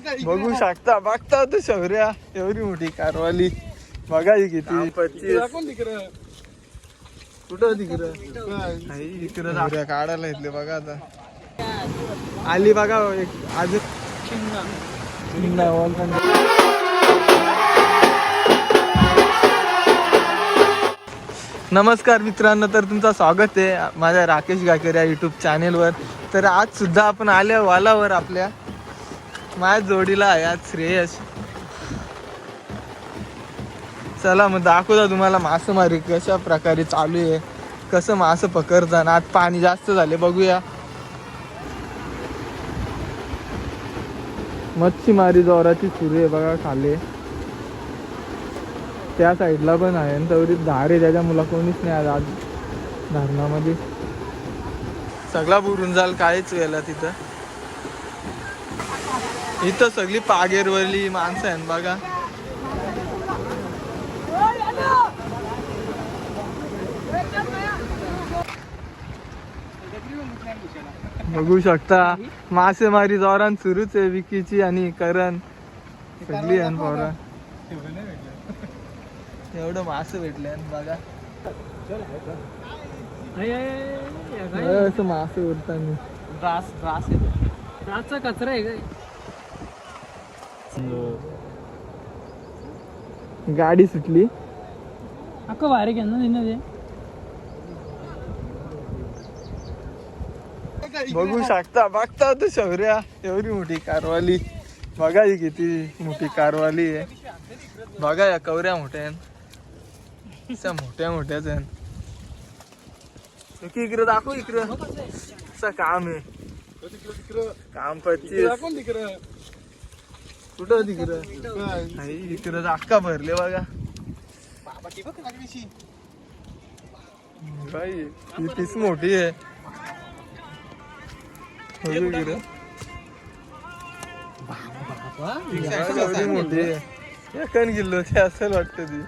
बघू शकता बघता तू शौर्या एवढी मोठी कारवाली बघा ही किती 25 कुठं तिकडं काढायला येतले बघा आता आली बघा एक अजून नमस्कार मित्रांनो, तर तुमचं स्वागत आहे माझ्या राकेश गायकर या यूट्यूब चॅनेलवर. तर आज सुद्धा आपण आल्या वालावर आपल्या माझ्या जोडीला आहे आज श्रेयस. चला मग दाखवता तुम्हाला मासेमारी कशा प्रकारे चालू आहे, कसं मासं पकडताना. आज पाणी जास्त झाले बघूया. मच्छीमारी जोराची सुरू आहे बघा खाली. त्या साईडला पण आहे आणि तेवढी धार आहे त्याच्या मुला कोणीच नाही आज धरणामध्ये. सगळा बुरून जाल काहीच वेळेला तिथं. इथं सगळी पागेरवरली माणसं आहेत बघा. बघू शकता मासेमारी जोरान सुरूच आहे. विकीची आणि करण सगळी आहे पोरा. एवढं मासे भेटले बघा. असं मासे उरताना रातचा कचरा आहे काय. गाडी सुटली अक्का बाहेर घ्या ना तिने. बघू शकता बघता तू शौर्या एवढी मोठी कारवाली बघा ही किती मोठी कारवाली आहे बघा. या कवऱ्या मोठ्या मोठ्याच आहेत. इकडे दाखव इकडं असं काम आहे. काम 25 कुठं तिकडं इकडं अक्का भरले बघा. ही तीच मोठी आहे. एवढी मोठी आहे. एकान किलो ते असं वाटत ती.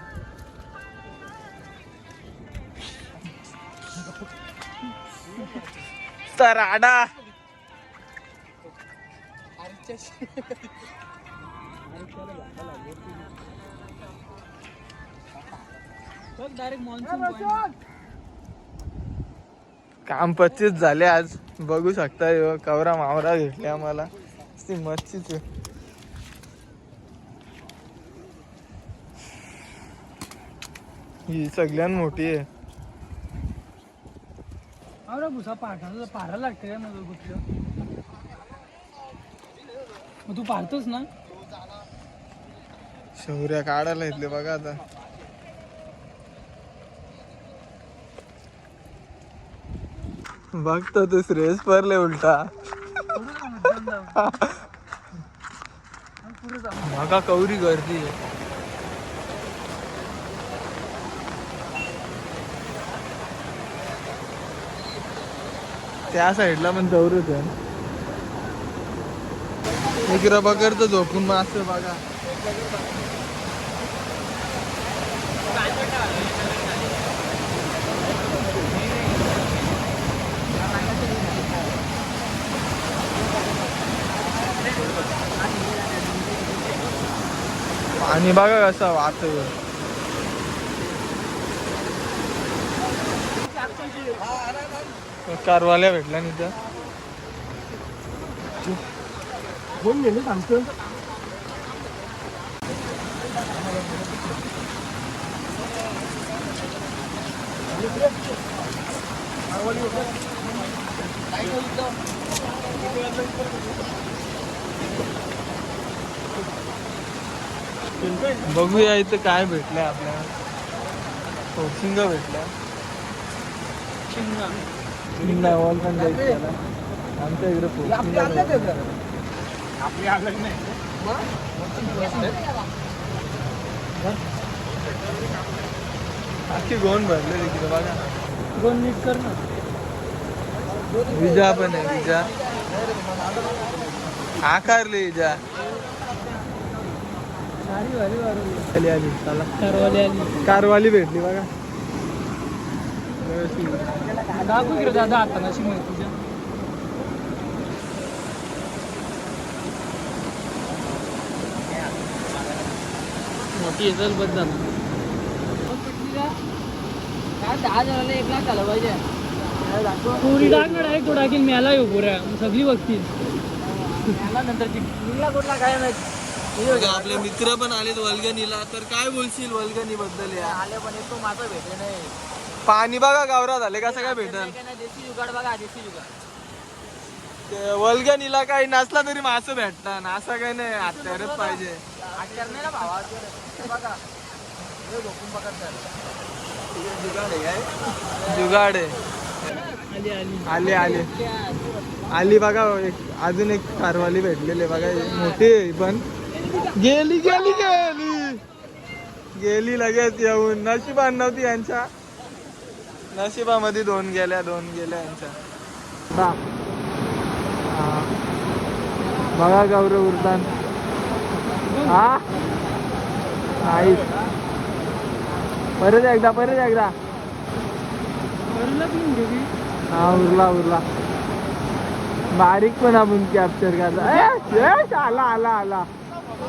तराडा काम 25 झाले आज. बघू शकता कवरा मावरा भेटले आम्हाला. ती मच्छीच ही सगळ्यात मोठी आहे. भुसा पारा लागते मग तू पारतोस ना. शौर्या काढायला येतले बघा आता. बघतो तू श्रेयस परले उलटा बघा कवरी गर्दी आहे. त्या साईडला पण दौरच आहे. इकडं बघत झोपून मासे बघा. आणि बघा कसं वाहतोय. कारवाल्या भेटला नाही त्या बोल गेले सांगतो. बघूया इथं काय भेटलंय आपल्याला. शिंगा भेटला. शिंगा वॉल पण जायचं आमच्या इकडे आखी गोन भरले तिकडे बघा. गोन नीट कर ना. विजा पण आहे. विजा आकारले विजा आली. चला कारवाली भेटली बघा. दाखव इकडे दादा आता नशी तुझ्या मोठी असेल बस झालं. काय 10 जणांना 1 लाख झालं पाहिजे. पुरी टाक ना डायरेक्ट तो टाकीन मेला येऊ पुऱ्या सगळी बघतील. त्याला नंतर निघला कुठला काय माहिती. आपले मित्र पण आलेत वल्गनीला, तर काय बोलशील वल्गनी बद्दल? आले पण एक तो माझा भेटे नाही. पाणी बघा गावरा झाले कसं काय भेटल. देशी जुगाड बघा, देशी जुगाड. वल्गनीला काही नसला तरी मासं भेटतात, असं काही नाही हत्यारच पाहिजे. आजकाल नाही ना भावा बघा हे झोपून बघा सर. जुगाड आहे काय? जुगाड आहे. आली आली आले आले आली बघा. अजून एक कारवाली भेटलेली आहे बघा, मोठी आहे पण. गेली गेली गेली गेली लगेच येऊन. नशिबान नव्हती यांच्या, नशिबामध्ये 2 गेल्या यांच्या. हा. बघा गौरव उरतान. हा नाही, परत एकदा हा उरला. बारीक पण आपण कॅप्चर करला. आला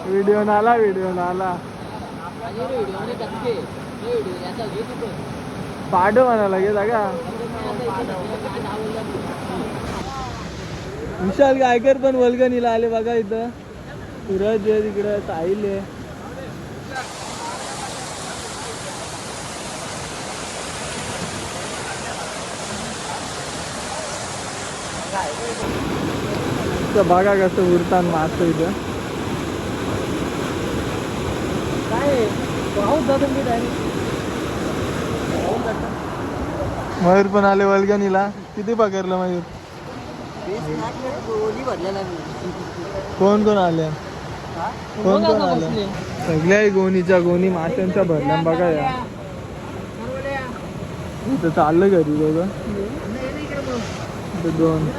व्हिडिओ आला. पाडो म्हणा लगेच का. विशाल गायकर पण वल्गनीला आले बघा. इथं सूरज आहे, तिकडं साहिल आहे. बघा कसं उरतान मास इथं. काय पाऊस जातो मी डायरेक्ट. मयूर पण आले वल्गनीला. किती पकडलं मयूर? कोण आले? कोण आले? सगळ्या गोणीच्या गोणी माशांच्या भरल्या बघा. या इथं चाललं घरी दोघं. 2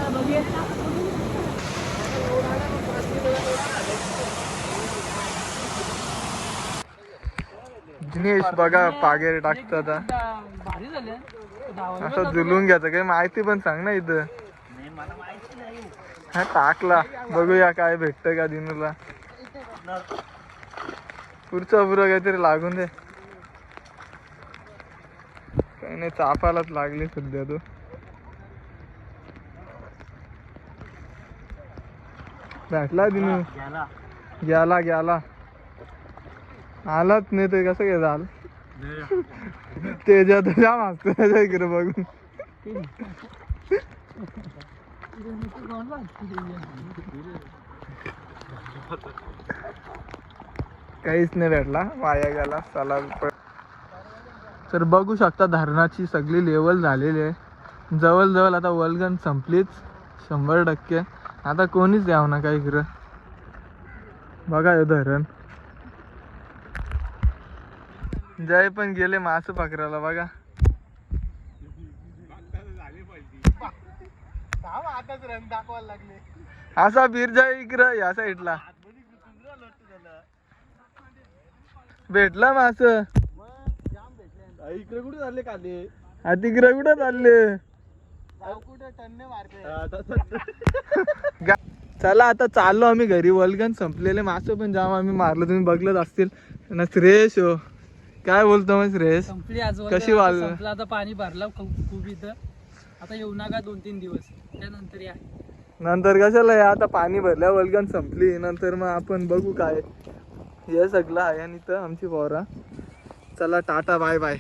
दिनेश बघा पागेर टाकतात. भारी झाले. असं जुलून घ्यायचं काही माहिती पण सांग ना इथं. हा टाकला, बघूया काय भेटतं का दिनूला. पुढचं काहीतरी लागून दे. काही नाही, चापालाच लागली सध्या. तो भेटला दिनू. गेला आलाच नाही ते कसं काय झालं. त्याच्यात जाम असतो त्याच्या इकडे बघून. काहीच नाही भेटला, वाया गेला. चला तर बघू शकता धरणाची सगळी लेवल झालेली आहे. जवळ आता वल्गन संपलीच 100%. आता कोणीच यावं ना काही इकडं. बघा हे धरण. जय पण गेले मासे पकडायला बघा. असा बीर जाय इकडं या साईडला. भेटला मास. इकडे कुठे चालले काले? तिकडे कुठे चालले? चला आता चाललो आम्ही घरी. वल्गन संपलेले मासे पण जाम आम्ही मारलं, तुम्ही बघलत असतील ना. श्रेयश हो काय बोलतो मग श्रेयश? संपली आज कशी वाल? संपला आता. पाणी भरला खूप इथं. आता येऊ नका 2-3 दिवस, त्यानंतर या. नंतर कशाला या, आता पाणी भरल्या वल्गन संपली. नंतर मग आपण बघू काय. हे सगळं आहे आणि इथं आमची पोरा. चला टाटा बाय बाय.